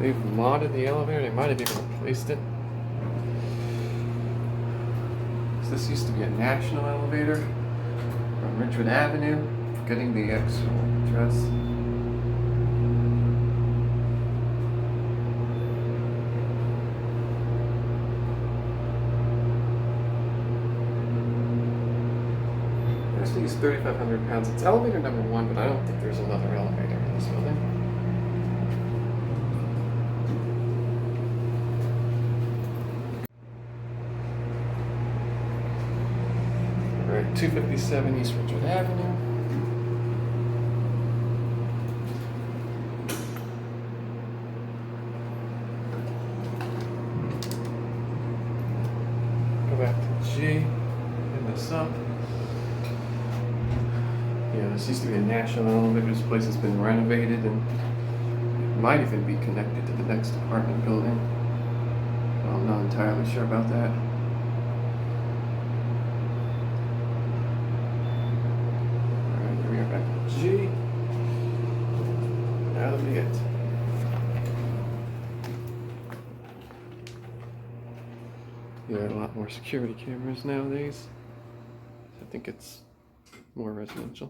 They've modded the elevator. They might have even replaced it. So this used to be a national elevator on Ridgewood Avenue. Forgetting the actual address. There's these 3,500 pounds. It's elevator number 1, but I don't think there's another elevator in this building. Alright, 257 East Ridgewood Avenue. Go back to G, end this up. Yeah, this used to be a national elevator. This place has been renovated and it might even be connected to the next apartment building. Well, I'm not entirely sure about that. Alright, here we are back to G. That'll be it. There are a lot more security cameras nowadays. I think it's more residential.